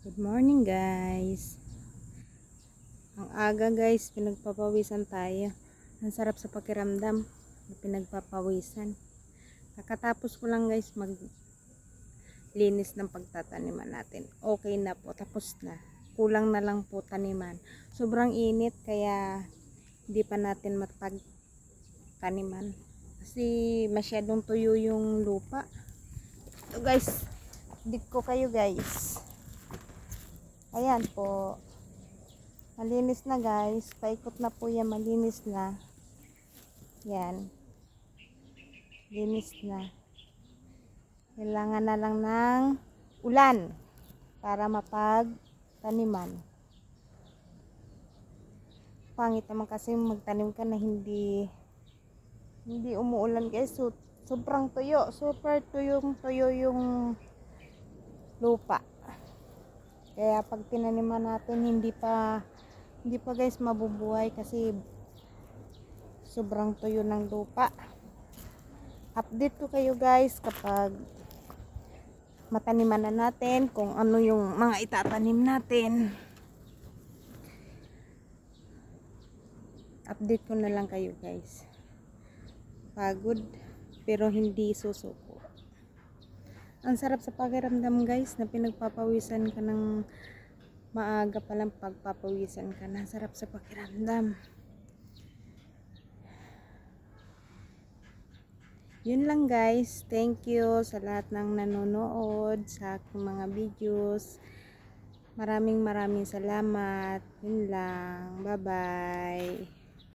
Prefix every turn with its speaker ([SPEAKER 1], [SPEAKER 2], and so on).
[SPEAKER 1] Good morning guys. Ang aga guys, pinagpapawisan tayo. Ang sarap sa pakiramdam na pinagpapawisan. Kakatapos ko lang guys maglinis ng pagtataniman natin. Okay na po, tapos na. Kulang na lang po taniman. Sobrang init kaya hindi pa natin mapagtaniman. Kasi masyadong tuyo yung lupa. Ito guys, update ko kayo guys. Ayan po. Malinis na guys. Paikot na po yan. Malinis na. Yan. Linis na. Kailangan na lang ng ulan para mapagtaniman. Pangit naman kasi magtanim ka na hindi umuulan guys. So, sobrang tuyo. Super tuyo yung lupa. Kaya pag tinaniman natin hindi pa guys mabubuhay kasi sobrang tuyo ng lupa. Update ko kayo guys kapag mataniman na natin kung ano yung mga itatanim natin. Update ko na lang kayo guys. Pagod pero hindi susuko. Ang sarap sa pakiramdam guys na pinagpapawisan ka ng maaga pa lang, pagpapawisan ka na. Sarap sa pakiramdam. Yun lang guys. Thank you sa lahat ng nanonood sa aking mga videos. Maraming salamat. Yun lang. Bye bye.